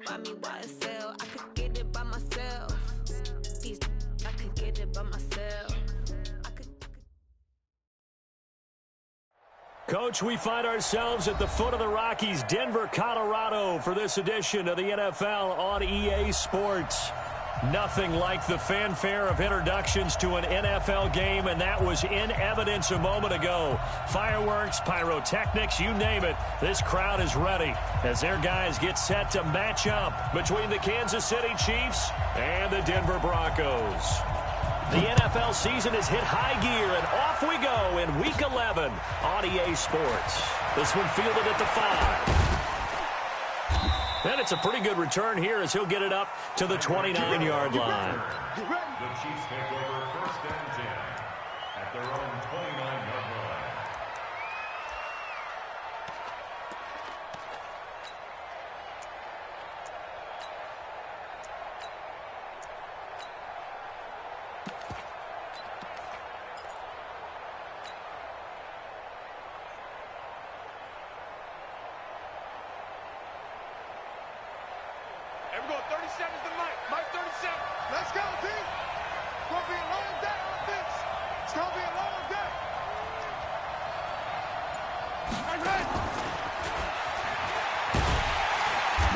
buy me YSL. I could get it by myself. These I could get it by myself. Coach, we find ourselves at the foot of the Rockies, Denver, Colorado, for this edition of the NFL on EA Sports. Nothing like the fanfare of introductions to an NFL game, and that was in evidence a moment ago. Fireworks, pyrotechnics, you name it. This crowd is ready as their guys get set to match up between the Kansas City Chiefs and the Denver Broncos. The NFL season has hit high gear, and off we go in Week 11 on EA Sports. This one fielded at the 5. And it's a pretty good return here as he'll get it up to the 29-yard line. The Chiefs take over 1st and 10 at their own 29-yard line. Here we go, 30 seconds to Mike. Mike, 30 seconds. Let's go, team. It's going to be a long day on this. It's going to be a long day.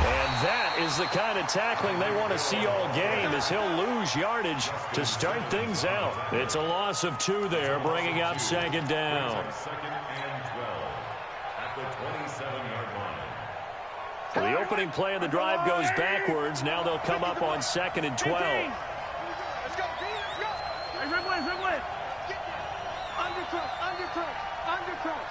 And that is the kind of tackling they want to see all game, as he'll lose yardage to start things out. It's a loss of 2 there, bringing up 2nd down. 2nd and 12 at the 27-yard line. So the opening play of the drive goes backwards. Now they'll come up on 2nd and 12. Let's go, D. Let's go. Hey, Rimland, Rimland. Undercrush.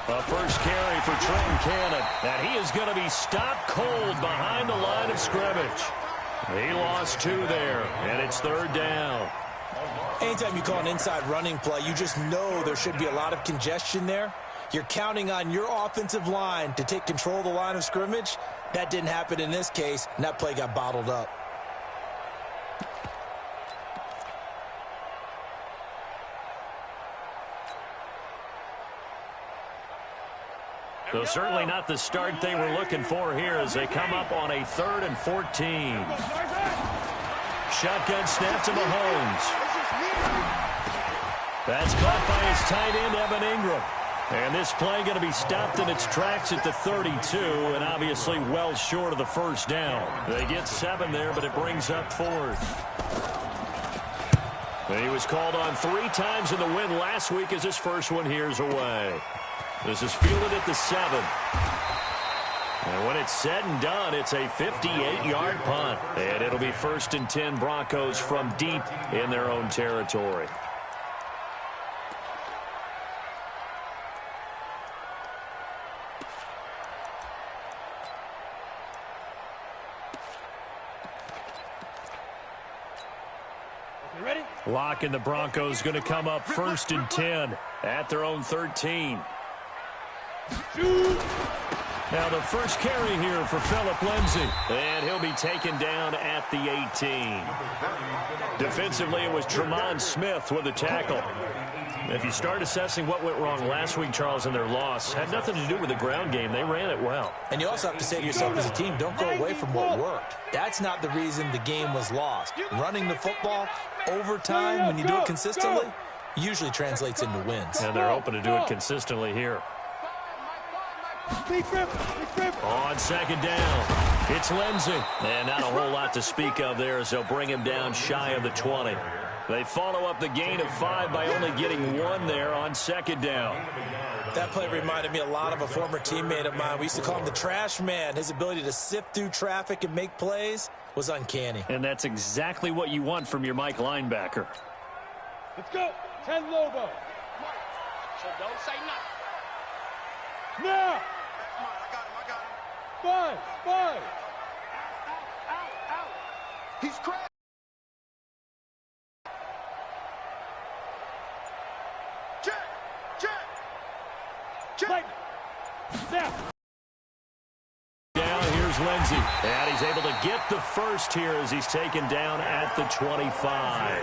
A first carry for Trenton Cannon. And he is going to be stopped cold behind the line of scrimmage. He lost 2 there, and it's 3rd down. Anytime you call an inside running play, you just know there should be a lot of congestion there. You're counting on your offensive line to take control of the line of scrimmage. That didn't happen in this case, and that play got bottled up. So certainly not the start they were looking for here as they come up on a 3rd and 14. Shotgun snap to Mahomes. That's caught by his tight end, Evan Ingram. And this play going to be stopped in its tracks at the 32, and obviously well short of the 1st down. They get 7 there, but it brings up 4th. And he was called on 3 times in the win last week as his first one here's away. This is fielded at the 7. And when it's said and done, it's a 58-yard punt. And it'll be 1st and 10 Broncos from deep in their own territory. Lock and the Broncos going to come up 1st and 10 at their own 13. Now the first carry here for Phillip Lindsay, and he'll be taken down at the 18. Defensively, it was Tremont Smith with the tackle. If you start assessing what went wrong last week, Charles, in their loss, had nothing to do with the ground game. They ran it well. And you also have to say to yourself as a team, don't go away from what worked. That's not the reason the game was lost. Running the football over time, when you do it consistently, usually translates into wins. And they're hoping to do it consistently here. On 2nd down, it's Lindsay. And not a whole lot to speak of there as they'll bring him down shy of the 20. They follow up the gain of 5 by only getting 1 there on 2nd down. That play reminded me a lot of a former teammate of mine. We used to call him the trash man. His ability to sift through traffic and make plays was uncanny. And that's exactly what you want from your Mike linebacker. Let's go. 10 Lobo. So don't say nothing. Now. I got him. 5. Out. He's crazy. Check. Now. Down, here's Lindsay. And he's able to get the first here as he's taken down at the 25.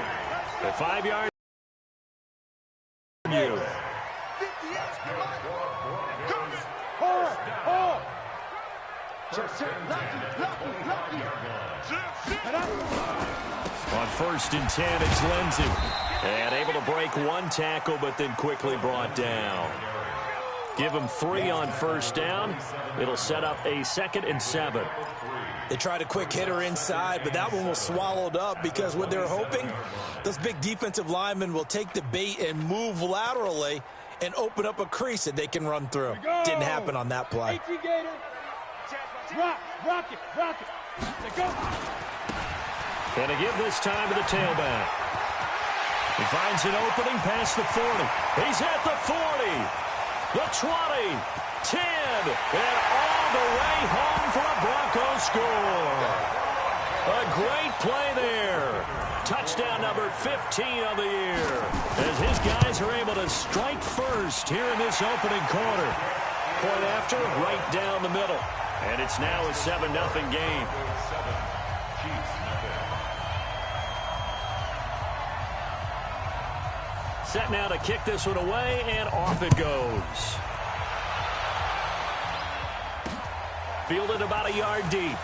The 5-yard view. On 1st and 10, it's Lindsey. And able to break one tackle, but then quickly brought down. Give him 3 on 1st down. It'll set up a 2nd and 7. They tried a quick hitter inside, but that one was swallowed up because what they're hoping, those big defensive linemen will take the bait and move laterally and open up a crease that they can run through. Didn't happen on that play. Rock it. Let's go. And to give this time to the tailback. He finds an opening past the 40. He's at the 40, the 20, 10, and all the way home for a Broncos score. A great play there. Touchdown number 15 of the year. As his guys are able to strike first here in this opening quarter. Point after, right down the middle. And it's now a 7-0 game. Set now to kick this one away, and off it goes. Fielded about a yard deep.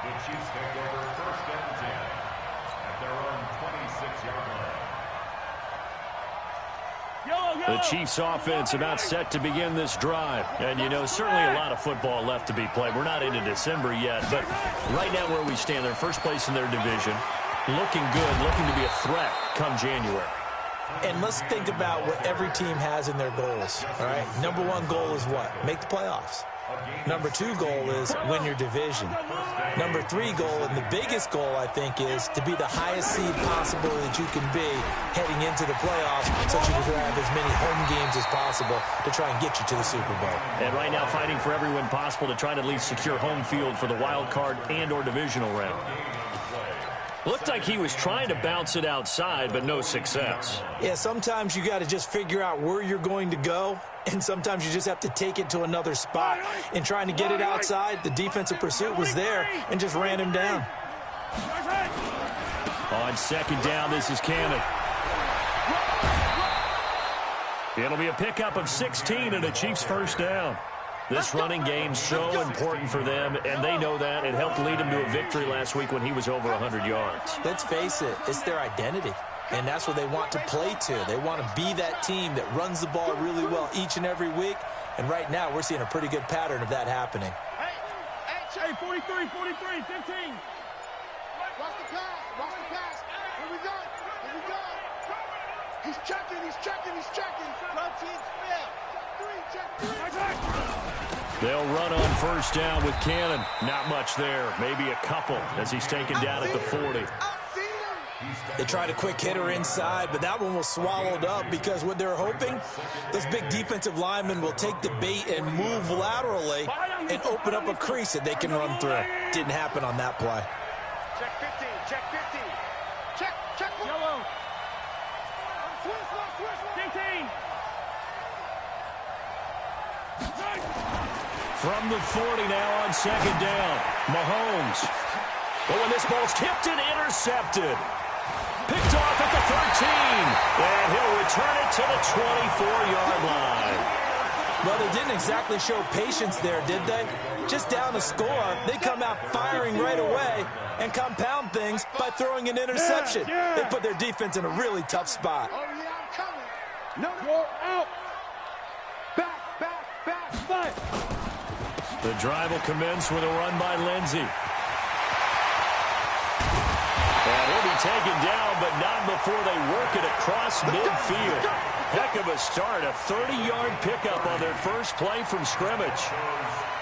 The Chiefs take over 1st and 10 at their own 26-yard line. The Chiefs offense about set to begin this drive. And, you know, certainly a lot of football left to be played. We're not into December yet, but right now where we stand, they're first place in their division. Looking good, looking to be a threat come January. And let's think about what every team has in their goals, all right? Number 1 goal is what? Make the playoffs. Number 2 goal is win your division. Number 3 goal, and the biggest goal, I think, is to be the highest seed possible that you can be heading into the playoffs so that you can have as many home games as possible to try and get you to the Super Bowl. And right now fighting for every win possible to try to at least secure home field for the wild card and or divisional round. Looked like he was trying to bounce it outside, but no success. Yeah, sometimes you got to just figure out where you're going to go, and sometimes you just have to take it to another spot. And trying to get it outside, the defensive pursuit was there and just ran him down. On 2nd down, this is Cannon. It'll be a pickup of 16 and a Chiefs 1st down. This running game's so important for them, and they know that. It helped lead them to a victory last week when he was over 100 yards. Let's face it, it's their identity, and that's what they want to play to. They want to be that team that runs the ball really well each and every week, and right now we're seeing a pretty good pattern of that happening. Hey, 43, 15. Watch the pass. Here we go. He's checking. 13 spell. They'll run on 1st down with Cannon. Not much there. Maybe a couple as he's taken down at the 40. They tried a quick hitter inside, but that one was swallowed up because what they're hoping, those big defensive linemen will take the bait and move laterally and open up a crease that they can run through. Didn't happen on that play. Check 15. Check. Yellow. Switch. 15. From the 40 now on 2nd down. Mahomes. But when this ball's tipped and intercepted. Picked off at the 13. And he'll return it to the 24-yard line. Well, they didn't exactly show patience there, did they? Just down a score, they come out firing right away and compound things by throwing an interception. They put their defense in a really tough spot. Oh, yeah, I'm coming. No, you're out. Back. The drive will commence with a run by Lindsey. And he'll be taken down, but not before they work it across midfield. Heck of a start, a 30-yard pickup on their first play from scrimmage.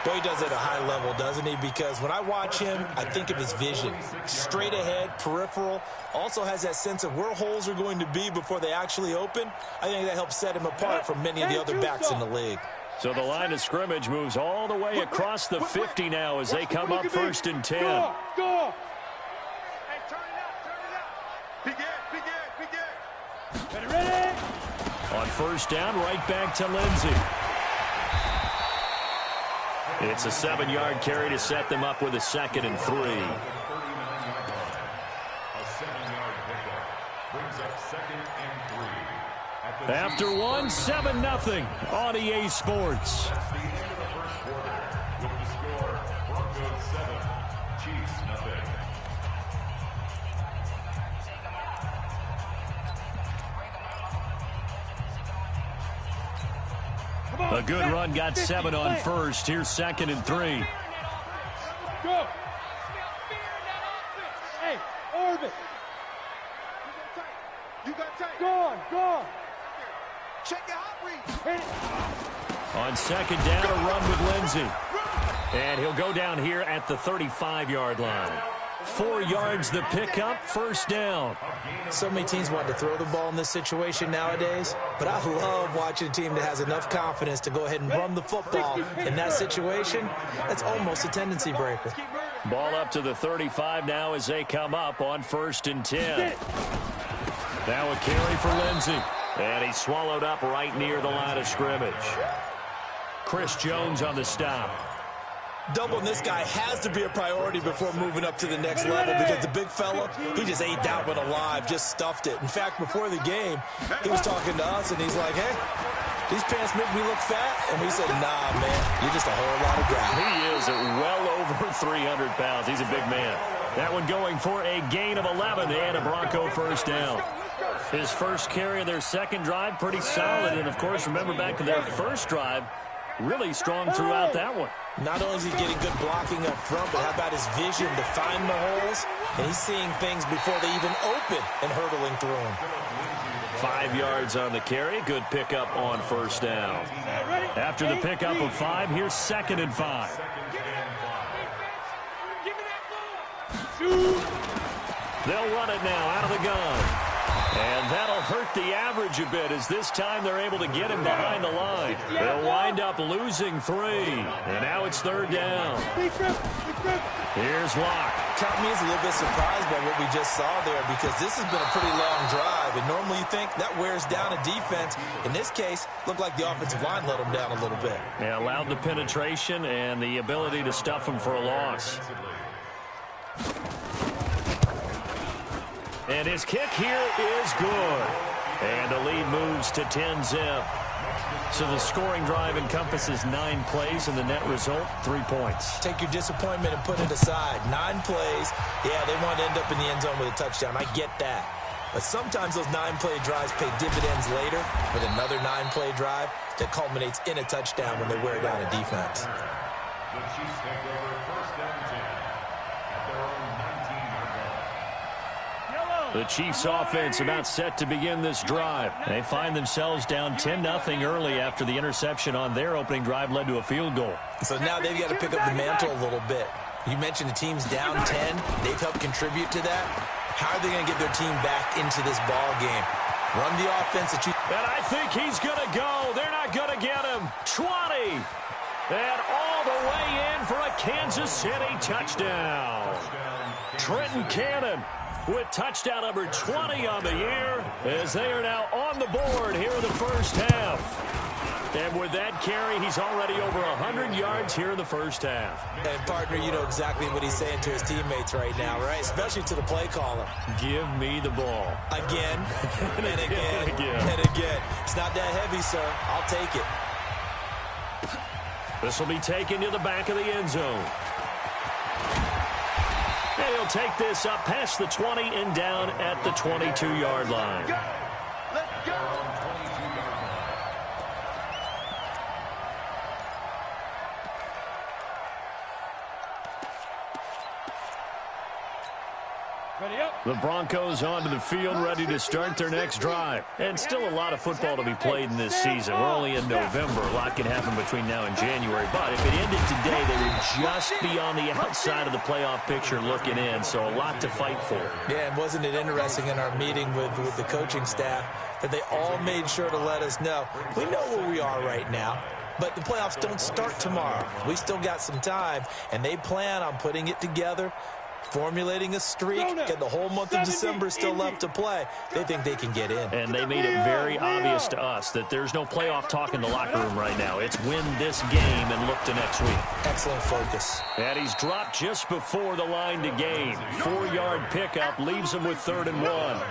Boy, he does it at a high level, doesn't he? Because when I watch him, I think of his vision. Straight ahead, peripheral, also has that sense of where holes are going to be before they actually open. I think that helps set him apart from many of the other backs in the league. So the line of scrimmage moves all the way across the 50 now as they come up 1st and 10. Go. Hey, turn it out. Begin. Ready? On 1st down, right back to Lindsey. It's a 7-yard carry to set them up with a 2nd and 3. A 7-yard pickup brings up 2nd and 3. After one, 7-0 on EA Sports. That's the end of the first quarter. With the score, Broncos 7, Chiefs 0. A good run got 7 on first. Here's 2nd and 3. Go. Hey, Orbit. You got tight. Go on. Check your hot read. On 2nd down, a run with Lindsey. And he'll go down here at the 35-yard line. 4 yards the pickup, 1st down. So many teams want to throw the ball in this situation nowadays, but I love watching a team that has enough confidence to go ahead and run the football in that situation. That's almost a tendency breaker. Ball up to the 35 now as they come up on 1st and 10. Now a carry for Lindsey. And he's swallowed up right near the line of scrimmage. Chris Jones on the stop. Doubling this guy has to be a priority before moving up to the next level because the big fella, he just ate that one alive, just stuffed it. In fact, before the game, he was talking to us, and he's like, hey, these pants make me look fat. And we said, nah, man, you're just a whole lot of guy. He is at well over 300 pounds. He's a big man. That one going for a gain of 11 and a Bronco 1st down. His first carry of their 2nd drive, pretty solid. And, of course, remember back to their 1st drive, really strong throughout that one. Not only is he getting good blocking up front, but how about his vision to find the holes? And he's seeing things before they even open and hurdling through them. 5 yards on the carry. Good pickup on 1st down. After the pickup of 5, here's 2nd and 5. They'll run it now out of the gun. And that'll hurt the average a bit as this time they're able to get him behind the line. They'll wind up losing 3. And now it's 3rd down. Here's Locke. Count me as a little bit surprised by what we just saw there because this has been a pretty long drive. And normally you think that wears down a defense. In this case, looked like the offensive line let them down a little bit. Yeah, allowed the penetration and the ability to stuff them for a loss. And his kick here is good. And the lead moves to 10-zip. So the scoring drive encompasses 9 plays, and the net result, 3 points. Take your disappointment and put it aside. 9 plays. Yeah, they want to end up in the end zone with a touchdown. I get that. But sometimes those 9-play drives pay dividends later with another 9-play drive that culminates in a touchdown when they wear down a defense. The Chiefs take over 1st and 10 at their own 19-yard line. The Chiefs offense about set to begin this drive. They find themselves down 10-0 early after the interception on their opening drive led to a field goal. So now they've got to pick up the mantle a little bit. You mentioned the team's down 10. They've helped contribute to that. How are they going to get their team back into this ball game? Run the offense that you... And I think he's going to go. They're not going to get him. 20. And all the way in for a Kansas City touchdown. Trenton Cannon with touchdown number 20 on the year as they are now on the board here in the 1st half. And with that carry, he's already over 100 yards here in the 1st half. And, partner, you know exactly what he's saying to his teammates right now, right? Especially to the play caller. Give me the ball. Again, and again, and again. It's not that heavy, sir. I'll take it. This will be taken to the back of the end zone. And he'll take this up past the 20 and down at the 22-yard line. Let's go. Ready up. The Broncos onto the field, ready to start their next drive. And still a lot of football to be played in this season. We're only in November. A lot can happen between now and January. But if it ended today, they would just be on the outside of the playoff picture looking in. So a lot to fight for. Yeah, and wasn't it interesting in our meeting with the coaching staff that they all made sure to let us know, we know where we are right now, but the playoffs don't start tomorrow. We still got some time, and they plan on putting it together, formulating a streak, and the whole month of December still left to play. They think they can get in. And they made it very obvious to us that there's no playoff talk in the locker room right now. It's win this game and look to next week. Excellent focus. And he's dropped just before the line to gain. 4-yard pickup leaves him with 3rd and 1.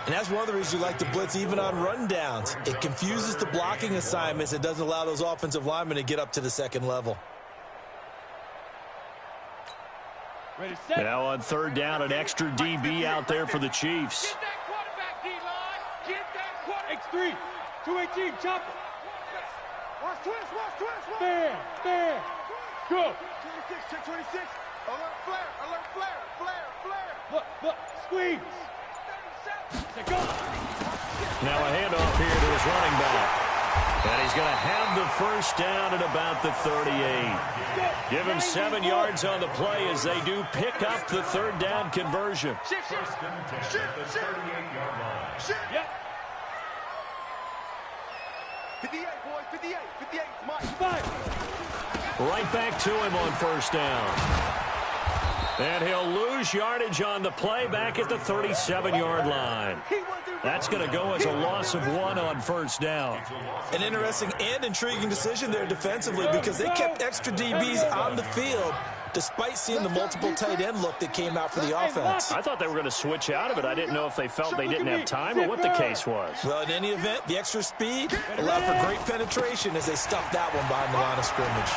And that's one of the reasons you like to blitz even on rundowns. It confuses the blocking assignments and doesn't allow those offensive linemen to get up to the second level. Ready, set. Now on third down, an extra DB out there for the Chiefs. Get that quarterback, D-line. Get that quarterback. X3, 218, chop it. Watch twist. Bam. Go. 26, check 26. Alert flare. Look, squeeze. Go. Now a handoff here to his running back. And he's going to have the first down at about the 38. Give him 7 yards on the play as they do pick up the third down conversion. First and 10 at the 38-yard line. Yep. 58, boys, 58, Mike. Five. Right back to him on first down. And he'll lose yardage on the play back at the 37-yard line. That's going to go as a loss of 1 on first down. An interesting and intriguing decision there defensively because they kept extra DBs on the field despite seeing the multiple tight end look that came out for the offense. I thought they were going to switch out of it. I didn't know if they felt they didn't have time or what the case was. Well, in any event, the extra speed allowed for great penetration as they stuffed that one behind the line of scrimmage.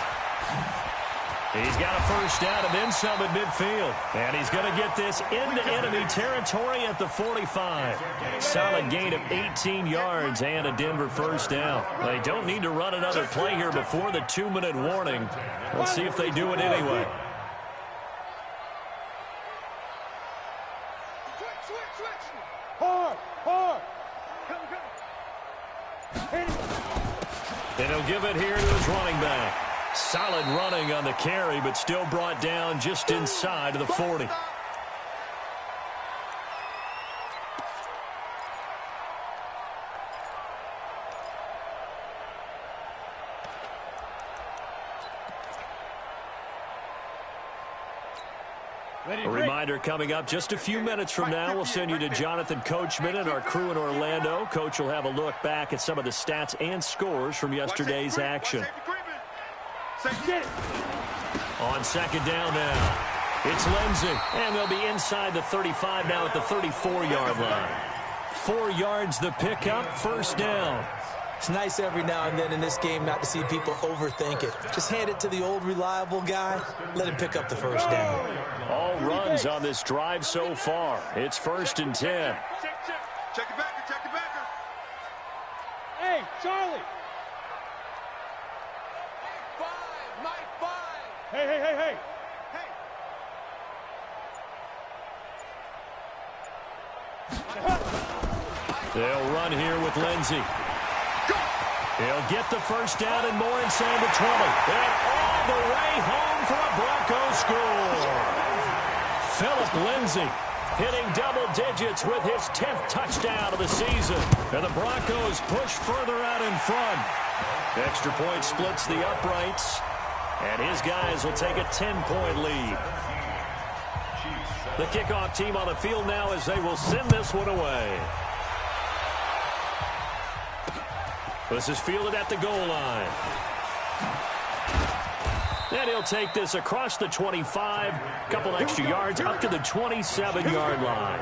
He's got a first down and then some at midfield. And he's going to get this into enemy territory at the 45. Solid gain of 18 yards and a Denver first down. They don't need to run another play here before the 2-minute warning. Let's see if they do it anyway. Hard. And he'll give it here to his running back. Solid running on the carry, but still brought down just inside of the 40. A reminder coming up just a few minutes from now. We'll send you to Jonathan Coachman and our crew in Orlando. Coach will have a look back at some of the stats and scores from yesterday's action. On second down now, it's Lindsey, and they'll be inside the 35 now at the 34-yard line. 4 yards the pickup, first down. It's nice every now and then in this game not to see people overthink it. Just hand it to the old reliable guy, let him pick up the first down. All runs on this drive so far. It's first and 10. Check it back. Hey, Charlie. Hey. They'll run here with Lindsey. He'll get the first down and more inside the 20. And all the way home for a Broncos score. Philip Lindsey hitting double digits with his 10th touchdown of the season. And the Broncos push further out in front. Extra point splits the uprights. And his guys will take a 10-point lead. The kickoff team on the field now as they will send this one away. This is fielded at the goal line. And he'll take this across the 25. A couple extra yards up to the 27-yard line.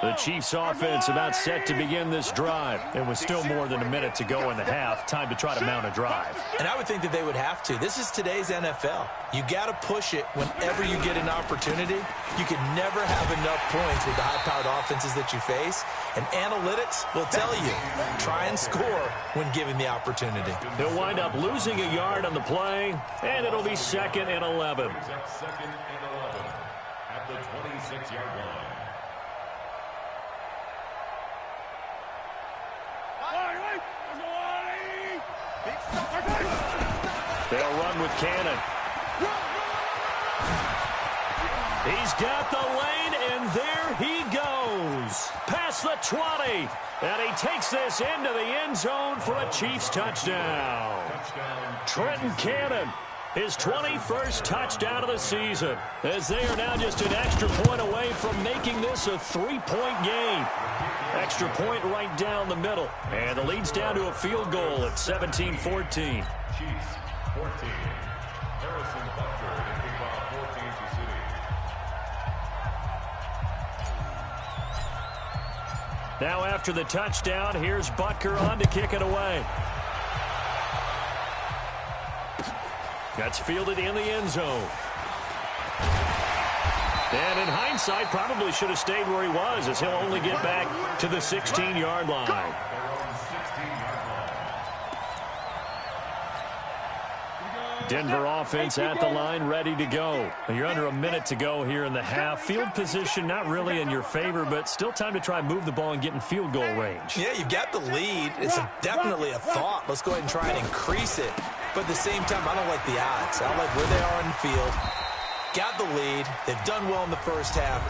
The Chiefs offense about set to begin this drive. And with still more than a minute to go in the half, time to try to mount a drive. And I would think that they would have to. This is today's NFL. You got to push it whenever you get an opportunity. You can never have enough points with the high-powered offenses that you face. And analytics will tell you, try and score when given the opportunity. He'll wind up losing a yard on the play, and it'll be 2nd and 11. Second and 11 at the 26-yard line. They'll run with Cannon. He's got the lane, and there he goes. Past the 20. And he takes this into the end zone for a Chiefs touchdown. Trenton Cannon, his 21st touchdown of the season, as they are now just an extra point away from making this a 3-point game. Extra point right down the middle. And the lead's down to a field goal at 17-14. Chiefs 14. Harrison Butker to kick off for Kansas City. Now after the touchdown, here's Butker on to kick it away. That's fielded in the end zone. And in hindsight, probably should have stayed where he was, as he'll only get back to the 16-yard line. Denver offense at the line, ready to go. You're under a minute to go here in the half. Field position not really in your favor, but still time to try and move the ball and get in field goal range. Yeah, you've got the lead. It's definitely a thought. Let's go ahead and try and increase it. But at the same time, I don't like the odds. I like where they are in the field. Got the lead. They've done well in the first half.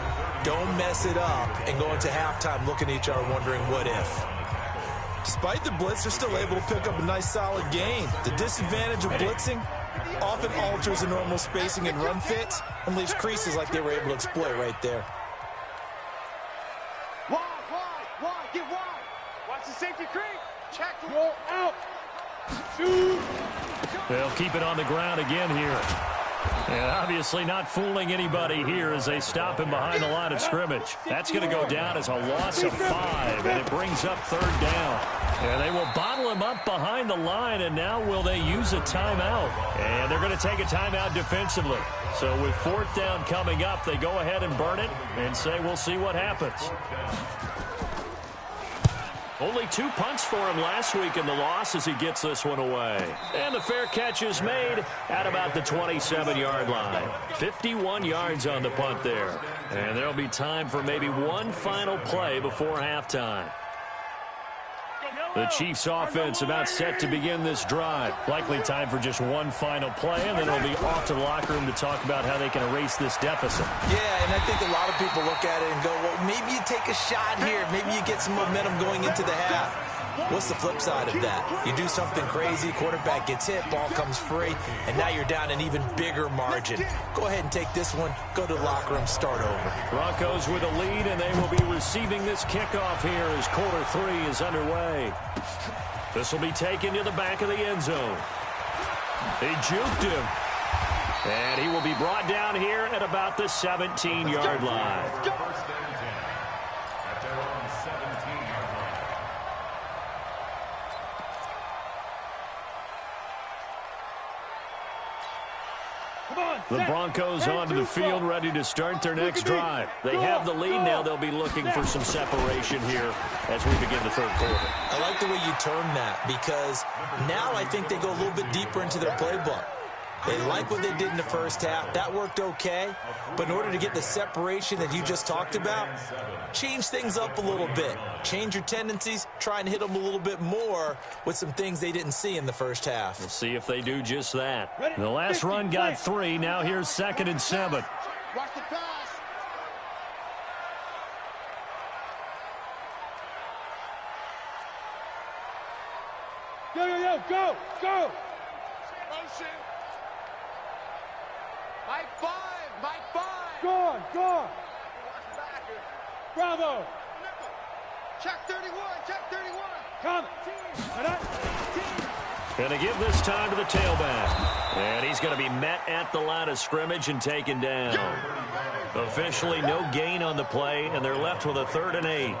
Don't mess it up and go into halftime looking at each other wondering what if. Despite the blitz, they're still able to pick up a nice solid gain. The disadvantage of blitzing often alters the normal spacing and run fits and leaves creases like they were able to exploit right there. Wide, get wide. Watch the safety creep. Check. Go out. Shoot. They'll keep it on the ground again here. And obviously not fooling anybody here as they stop him behind the line of scrimmage. That's going to go down as a loss of 5, and it brings up 3rd down. And they will bottle him up behind the line, and now will they use a timeout? And they're going to take a timeout defensively. So with 4th down coming up, they go ahead and burn it and say we'll see what happens. Only 2 punts for him last week in the loss as he gets this one away. And the fair catch is made at about the 27-yard line. 51 yards on the punt there. And there'll be time for maybe one final play before halftime. The Chiefs offense about set to begin this drive. Likely time for just one final play, and then it'll be off to the locker room to talk about how they can erase this deficit. Yeah, and I think a lot of people look at it and go, well, maybe you take a shot here. Maybe you get some momentum going into the half. What's the flip side of that? You do something crazy, quarterback gets hit, ball comes free, and now you're down an even bigger margin. Go ahead and take this one, go to the locker room, start over. Broncos with a lead, and they will be receiving this kickoff here as quarter 3 is underway. This will be taken to the back of the end zone. They juked him. And he will be brought down here at about the 17-yard line. First and 10 at their own 17-yard line. The Broncos onto the field, ready to start their next drive. They have the lead now. They'll be looking for some separation here as we begin the 3rd quarter. I like the way you term that because now I think they go a little bit deeper into their playbook. They like what they did in the first half. That worked okay. But in order to get the separation that you just talked about, change things up a little bit. Change your tendencies. Try and hit them a little bit more with some things they didn't see in the first half. We'll see if they do just that. The last run got 3. Now here's 2nd and 7. Watch the pass. Go. Motion. Mike 5. Go on. Bravo. Check 31. Come. Going to give this time to the tailback. And he's going to be met at the line of scrimmage and taken down. Officially no gain on the play, and they're left with a 3rd and 8.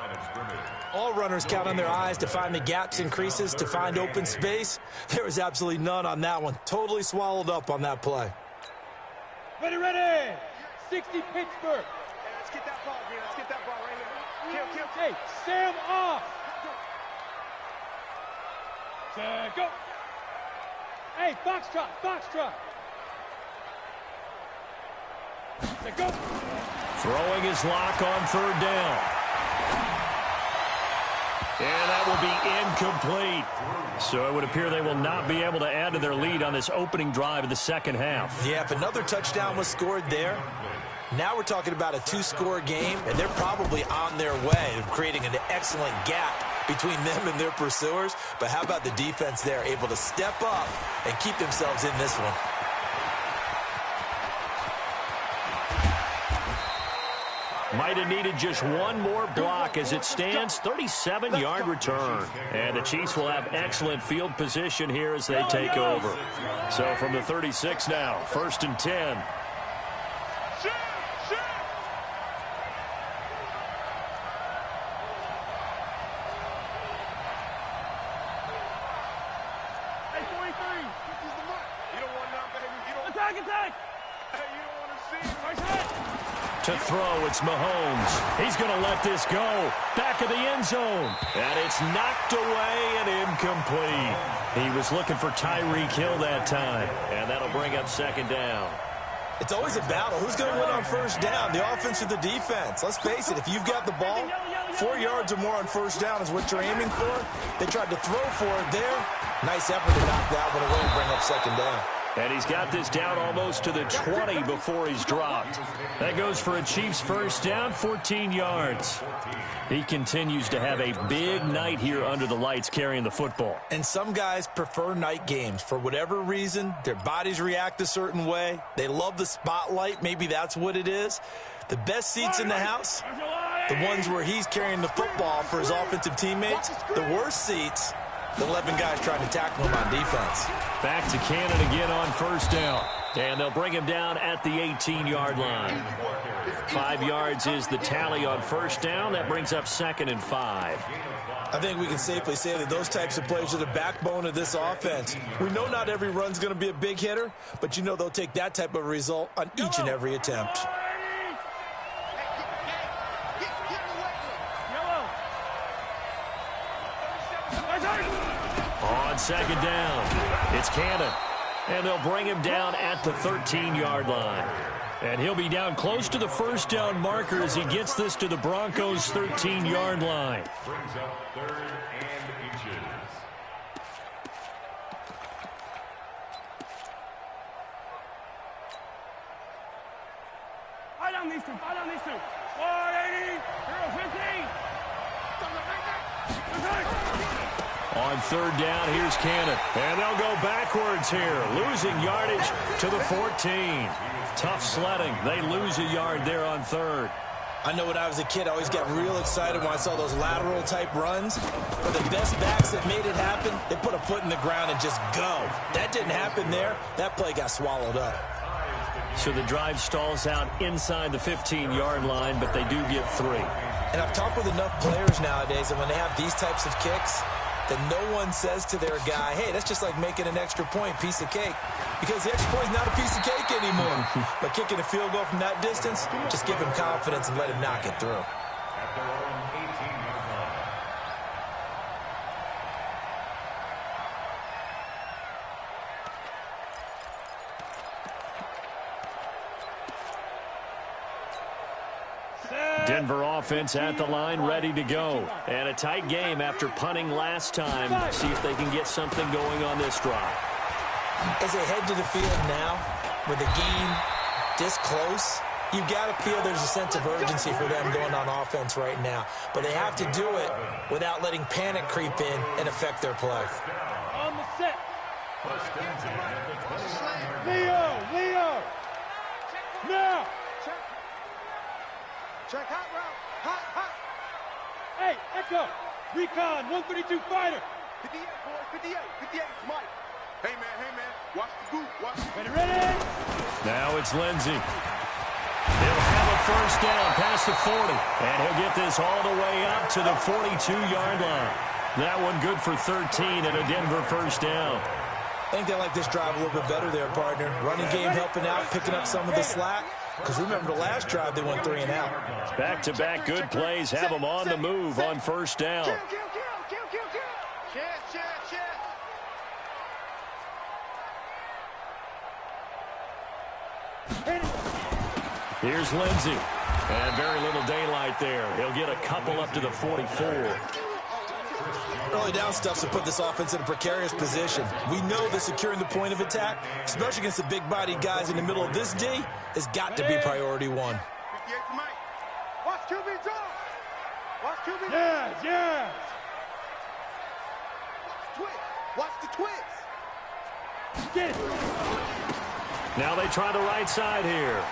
All runners count on their eyes to find the gaps and creases, to find open space. There was absolutely none on that one. Totally swallowed up on that play. Ready. 60 Pittsburgh. Let's get that ball, man. Let's get that ball right here. Kill. Hey, Sam off. Go. Hey, Foxtrot. Go. Throwing his lock on 3rd down. And that will be incomplete. So it would appear they will not be able to add to their lead on this opening drive of the 2nd half. Yeah, if another touchdown was scored there, now we're talking about a 2-score game, and they're probably on their way of creating an excellent gap between them and their pursuers. But how about the defense there, able to step up and keep themselves in this one? Might have needed just one more block. As it stands, 37-yard return. And the Chiefs will have excellent field position here as they take over. So from the 36 now, 1st and 10. To throw, it's Mahomes. He's going to let this go. Back of the end zone. And it's knocked away and incomplete. He was looking for Tyreek Hill that time. And that'll bring up 2nd down. It's always a battle. Who's going to win on 1st down, the offense or the defense? Let's face it, if you've got the ball, 4 yards or more on 1st down is what you're aiming for. They tried to throw for it there. Nice effort to knock that one away and bring up 2nd down. And he's got this down almost to the 20 before he's dropped. That goes for a Chiefs 1st down, 14 yards. He continues to have a big night here under the lights carrying the football. And some guys prefer night games. For whatever reason, their bodies react a certain way. They love the spotlight. Maybe that's what it is. The best seats in the house, the ones where he's carrying the football for his offensive teammates. The worst seats, the 11 guys trying to tackle him on defense. Back to Cannon again on 1st down. And they'll bring him down at the 18-yard line. 5 yards is the tally on 1st down. That brings up 2nd and 5. I think we can safely say that those types of plays are the backbone of this offense. We know not every run's going to be a big hitter, but you know they'll take that type of result on each and every attempt. On 2nd down, it's Cannon. And they'll bring him down at the 13-yard line. And he'll be down close to the 1st down marker as he gets this to the Broncos' 13-yard line. Brings up 3rd and inches. Eye down these two. 480. 015. On 3rd down, here's Cannon. And they'll go backwards here, losing yardage to the 14. Tough sledding. They lose a yard there on 3rd. I know when I was a kid, I always got real excited when I saw those lateral-type runs. But the best backs that made it happen, they put a foot in the ground and just go. That didn't happen there. That play got swallowed up. So the drive stalls out inside the 15-yard line, but they do get 3. And I've talked with enough players nowadays, and when they have these types of kicks, that no one says to their guy, hey, that's just like making an extra point, piece of cake. Because the extra point is not a piece of cake anymore. But kicking a field goal from that distance, just give him confidence and let him knock it through. At their own 18-yard line. Denver offense at the line, ready to go. And a tight game after punting last time. See if they can get something going on this drive. As they head to the field now, with the game this close, you've got to feel there's a sense of urgency for them going on offense right now. But they have to do it without letting panic creep in and affect their play. On the set. Leo. Now. Check hot route. Hot. Hey, Echo. Recon, 132 fighter. 58, boy. 58, Mike. Hey, man. Watch the boot. Ready. Now it's Lindsey. He'll have a 1st down past the 40. And he'll get this all the way up to the 42-yard line. That one good for 13 and a Denver 1st down. I think they like this drive a little bit better there, partner. Running game helping out, picking up some of the slack. Because remember the last drive, they went 3 and out. Back-to-back good plays have them on the move on 1st down. Kill. Here's Lindsey. And very little daylight there. He'll get a couple up to the 44. Early down stuff to put this offense in a precarious position. We know that securing the point of attack, especially against the big-bodied guys in the middle of this D, has got to be priority 1. 58 to Mike. Watch QB draw. Yeah. Watch the twist. Get it. Now they try the right side here.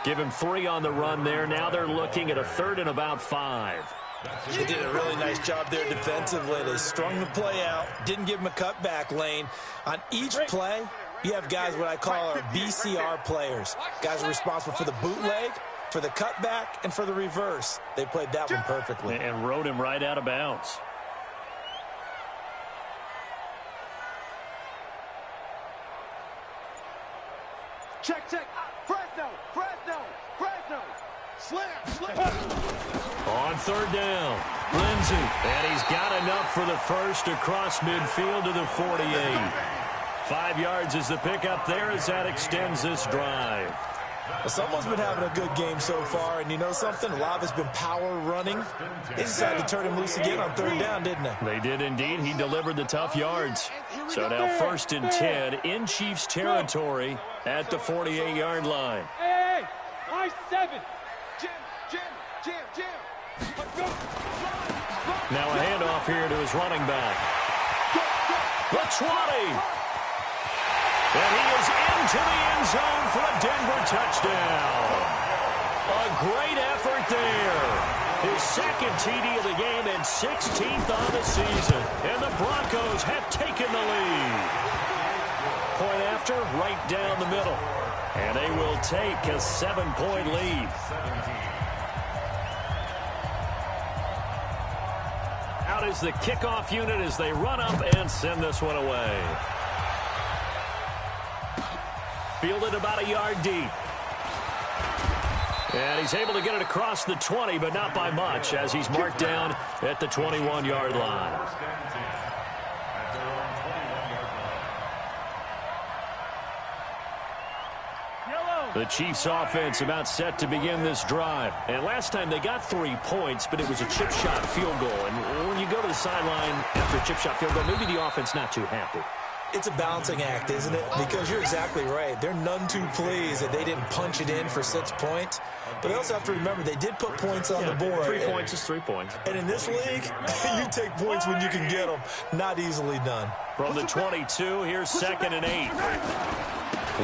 Give him 3 on the run there. Now they're looking at a 3rd and about 5. They did a really nice job there defensively. They strung the play out, didn't give him a cutback lane. On each play, you have guys what I call our BCR players. Guys are responsible for the bootleg, for the cutback, and for the reverse. They played that one perfectly. And rode him right out of bounds. Check. Fresno. Slam. On 3rd down, Lindsey. And he's got enough for the first across midfield to the 48. 5 yards is the pickup there as that extends this drive. Well, someone's been having a good game so far, and you know something? A lot has been power running. They decided to turn him loose again on 3rd down, didn't they? They did indeed. He delivered the tough yards. So now 1st and 10 in Chiefs territory at the 48-yard line. Hey, line 7. Jim. Now a handoff here to his running back. The 20. And he is into the end zone for a Denver touchdown. A great effort there. His 2nd TD of the game and 16th on the season. And the Broncos have taken the lead. Point after, right down the middle. And they will take a 7-point lead. Out is the kickoff unit as they run up and send this one away. Fielded about a yard deep. And he's able to get it across the 20, but not by much, as he's marked down at the 21-yard line. The Chiefs offense about set to begin this drive. And last time they got 3 points, but it was a chip shot field goal. And when you go to the sideline after a chip shot field goal, maybe the offense not too happy. It's a balancing act, isn't it? Because you're exactly right. They're none too pleased that they didn't punch it in for 6 points. But they also have to remember they did put points on the board. 3 points is 3 points. And in this league, you take points when you can get them. Not easily done. From the 22, here's 2nd and 8.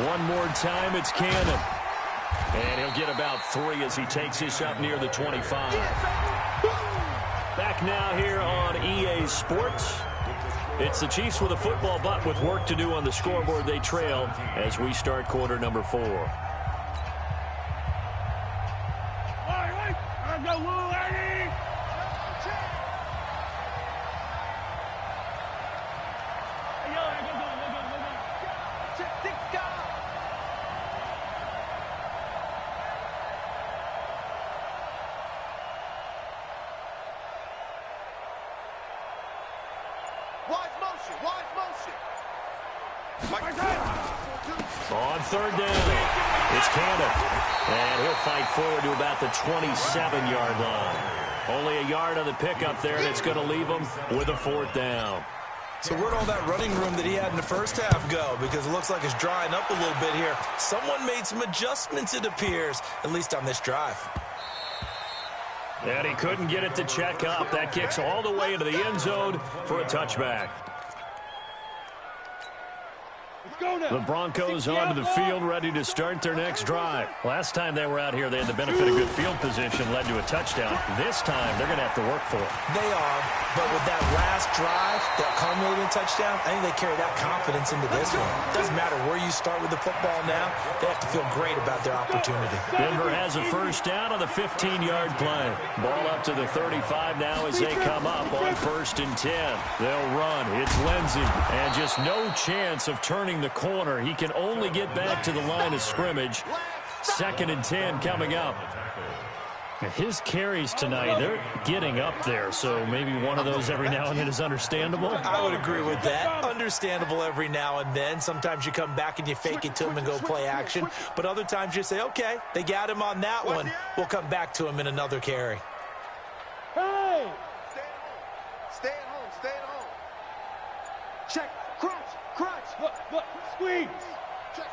One more time, it's Cannon. And he'll get about 3 as he takes this up near the 25. Back now here on EA Sports. It's the Chiefs with a football, but with work to do on the scoreboard. They trail as we start quarter number 4. On 3rd down, it's Cannon. And he'll fight forward to about the 27-yard line. Only a yard on the pickup there, and it's going to leave him with a 4th down. So where'd all that running room that he had in the first half go? Because it looks like it's drying up a little bit here. Someone made some adjustments, it appears, at least on this drive. And he couldn't get it to check up. That kicks all the way into the end zone for a touchback. The Broncos onto the field, ready to start their next drive. Last time they were out here, they had the benefit of good field position, led to a touchdown. This time, they're going to have to work for it. They are, but with that last drive, that culminating touchdown, I think they carry that confidence into this one. Doesn't matter where you start with the football now, they have to feel great about their opportunity. Denver has a 1st down on the 15-yard play. Ball up to the 35 now as they come up on 1st and 10. They'll run. It's Lindsey, and just no chance of turning the corner. He can only get back to the line of scrimmage. 2nd and 10 coming up. His carries tonight, they're getting up there, so maybe one of those every now and then is understandable. I would agree with that. Understandable every now and then. Sometimes you come back and you fake it to him and go play action. But other times you say, okay, they got him on that one. We'll come back to him in another carry. Hey! Stay at home. Stay at home. Check. Crunch. Look. Squeeze. Check.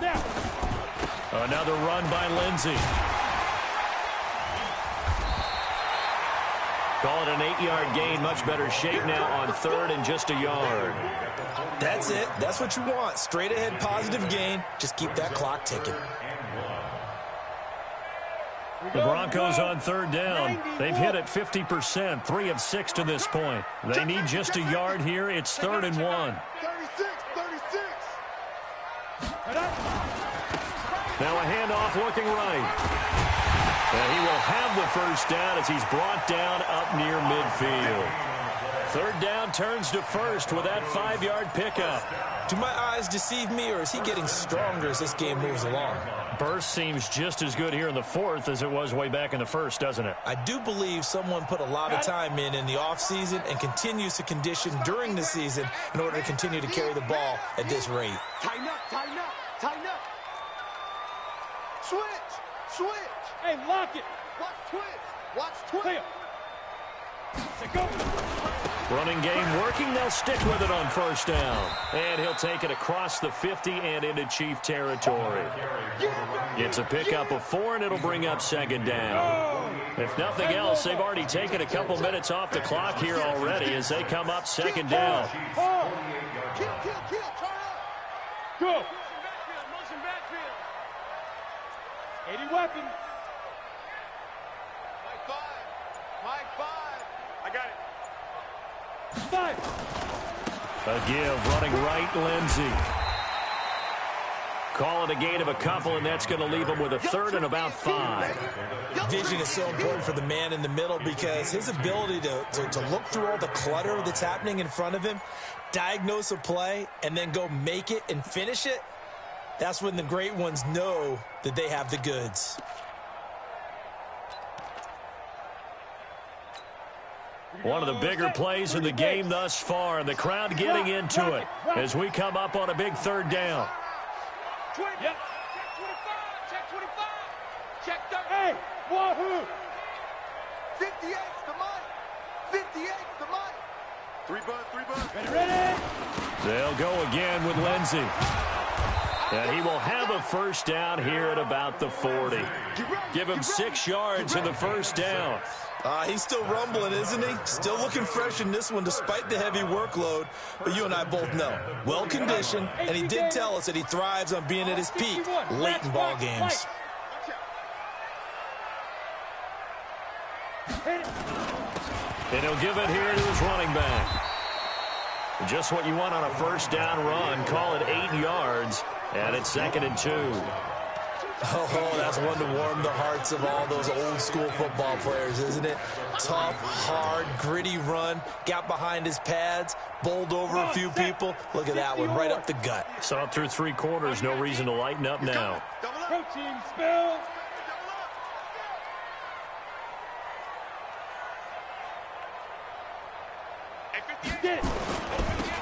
Now. Another run by Lindsey. Call it an 8-yard gain. Much better shape now on third and just a yard. That's it. That's what you want. Straight ahead positive gain. Just keep that clock ticking. The Broncos on third down. They've hit it 50%, 3 of 6 to this point. They need just a yard here. It's 3rd and 1. 36. Now a handoff looking right. And he will have the first down as he's brought down up near midfield. 3rd down turns to first with that 5-yard pickup. Do my eyes deceive me, or is he getting stronger as this game moves along? Burst seems just as good here in the 4th as it was way back in the 1st, doesn't it? I do believe someone put a lot of time in the offseason and continues to condition during the season in order to continue to carry the ball at this rate. Tighten up. Switch. Hey, lock it. Watch twitch. Clear. Go. Running game working. They'll stick with it on first down. And he'll take it across the 50 and into Chief territory. It's a pickup of 4, and it'll bring up 2nd down. If nothing else, they've already taken a couple minutes off the clock here already as they come up 2nd down. Kill, turn up. Go. Motion backfield. 80 weapon. Mike 5. I got it. 5. A give, running right, Lindsey. Call it a gain of a couple, and that's going to leave him with a 3rd and about 5. Vision is so important for the man in the middle because his ability to look through all the clutter that's happening in front of him, diagnose a play, and then go make it and finish it, that's when the great ones know that they have the goods. One of the bigger plays in the game thus far, and the crowd getting into it as we come up on a big 3rd down. Yep. Check 25. Check 30. Hey, wahoo. 58's the money. 58's the money. 3 bucks. Ready. They'll go again with Lindsey. And he will have a first down here at about the 40. Give him 6 yards in the first down. He's still rumbling, isn't he? Still looking fresh in this one despite the heavy workload. But you and I both know, well-conditioned, and he did tell us that he thrives on being at his peak late in ball games. And he'll give it here to his running back. Just what you want on a first down run. Call it 8 yards, and it's 2nd and 2. Oh, that's one to warm the hearts of all those old-school football players, isn't it? Tough, hard, gritty run. Got behind his pads, bowled over a few people. Look at that one, right up the gut. Saw it through 3 quarters. No reason to lighten up now. Protein spill.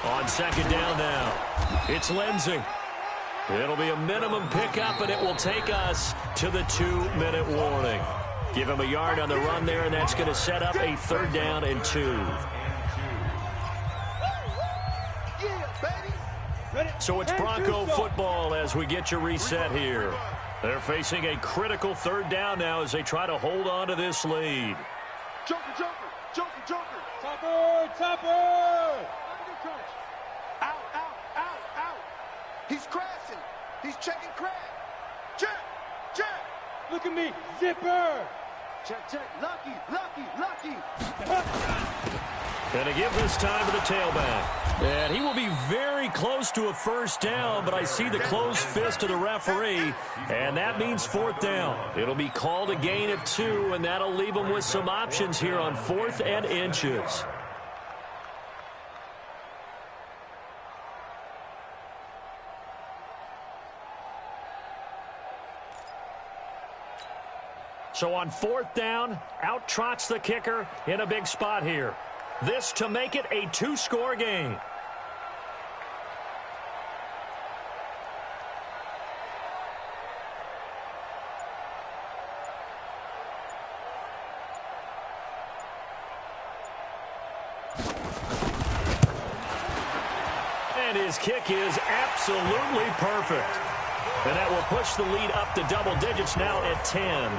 On 2nd down now, it's Lindsey. It'll be a minimum pickup, and it will take us to the 2-minute warning. Give him a yard on the run there, and that's going to set up a 3rd down and 2. So it's Bronco football as we get your reset here. They're facing a critical 3rd down now as they try to hold on to this lead. Joker. Topper. Out. He's crashing. He's checking crash. Check. Look at me, zipper. Check. Lucky. And a give this time to the tailback. And he will be very close to a first down, but I see the closed fist of the referee, and that means 4th down. It'll be called a gain of 2, and that'll leave him with some options here on 4th and inches. So on 4th down, out trots the kicker in a big spot here. This to make it a 2-score game. And his kick is absolutely perfect. And that will push the lead up to double digits now at 10.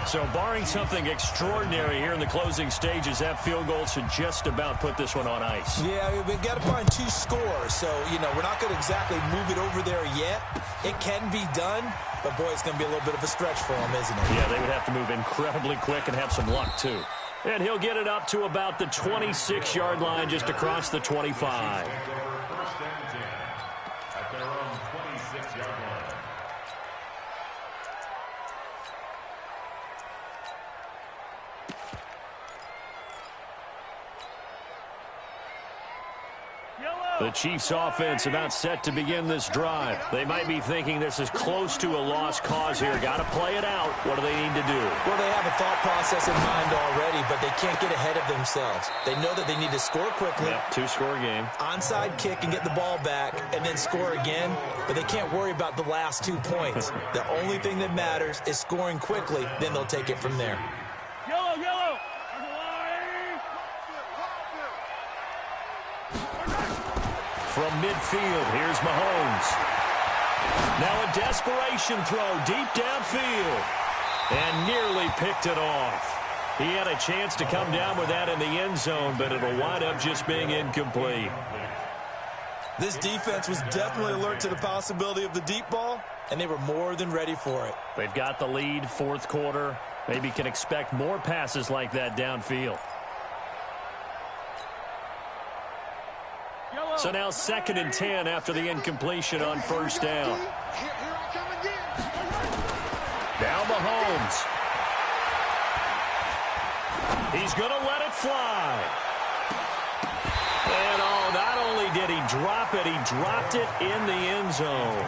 So barring something extraordinary here in the closing stages, that field goal should just about put this one on ice. Yeah, we've got to find 2 scores. So, we're not going to exactly move it over there yet. It can be done, but, boy, it's going to be a little bit of a stretch for them, isn't it? Yeah, they would have to move incredibly quick and have some luck, too. And he'll get it up to about the 26-yard line, just across the 25. First and 10 at their own 26-yard line. The Chiefs offense about set to begin this drive. They might be thinking this is close to a lost cause here. Got to play it out. What do they need to do? Well, they have a thought process in mind already, but they can't get ahead of themselves. They know that they need to score quickly. Yep, 2-score game. Onside kick and get the ball back and then score again, but they can't worry about the last 2 points. The only thing that matters is scoring quickly, then they'll take it from there. Yellow. From midfield, here's Mahomes. Now a desperation throw deep downfield. And nearly picked it off. He had a chance to come down with that in the end zone, but it'll wind up just being incomplete. This defense was definitely alert to the possibility of the deep ball, and they were more than ready for it. They've got the lead, fourth quarter. Maybe can expect more passes like that downfield. So now 2nd and 10 after the incompletion on first down. Here I come again. Now Mahomes. He's going to let it fly. And not only did he drop it, he dropped it in the end zone.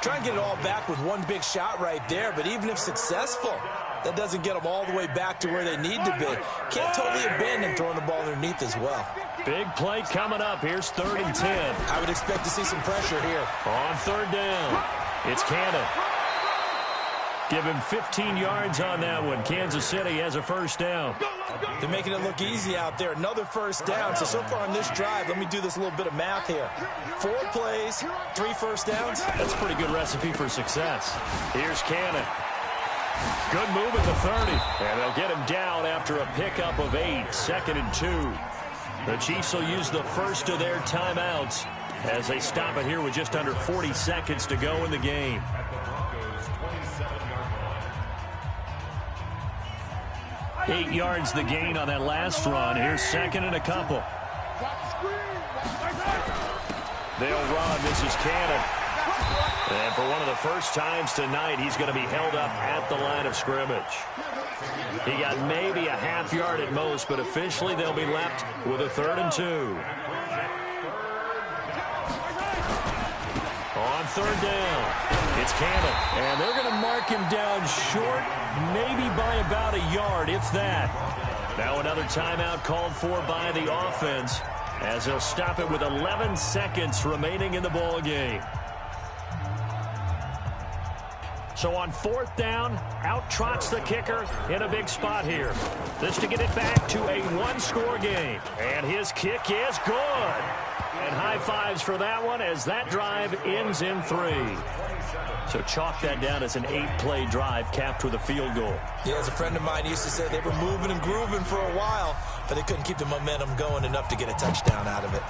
Try and get it all back with one big shot right there, but even if successful, that doesn't get them all the way back to where they need to be. Can't totally abandon throwing the ball underneath as well. Big play coming up. Here's 3rd and 10. I would expect to see some pressure here. On 3rd down, it's Cannon. Give him 15 yards on that one. Kansas City has a first down. They're making it look easy out there. Another first down. So far on this drive, let me do this little bit of math here. 4 plays, 3 first downs. That's a pretty good recipe for success. Here's Cannon. Good move at the 30. And they'll get him down after a pickup of 8. 2nd and 2. The Chiefs will use the first of their timeouts as they stop it here with just under 40 seconds to go in the game. At the Broncos' 27-yard line. 8 yards the gain on that last run. Here's 2nd and a couple. They'll run. This is Cannon. And for one of the first times tonight, he's going to be held up at the line of scrimmage. He got maybe a half yard at most, but officially they'll be left with a 3rd and 2. On 3rd down, it's Cannon. And they're going to mark him down short, maybe by about a yard, if that. Now another timeout called for by the offense as they'll stop it with 11 seconds remaining in the ball game. So on 4th down, out trots the kicker in a big spot here. This to get it back to a 1-score game. And his kick is good. And high fives for that one as that drive ends in 3. So chalk that down as an 8-play drive capped with a field goal. Yeah, as a friend of mine used to say, they were moving and grooving for a while, but they couldn't keep the momentum going enough to get a touchdown out of it.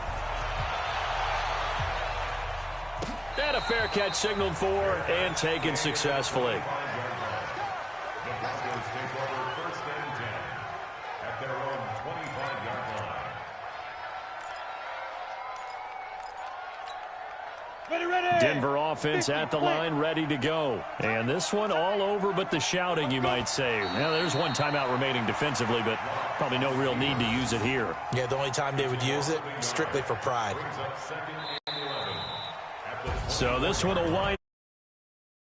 And a fair catch signaled for and taken successfully. The Broncos take over 1st and 10 at their own 25-yard line. Ready. Denver offense at the line, ready to go. And this one all over but the shouting, you might say. Now, there's one timeout remaining defensively, but probably no real need to use it here. Yeah, the only time they would use it, strictly for pride. So this one will wind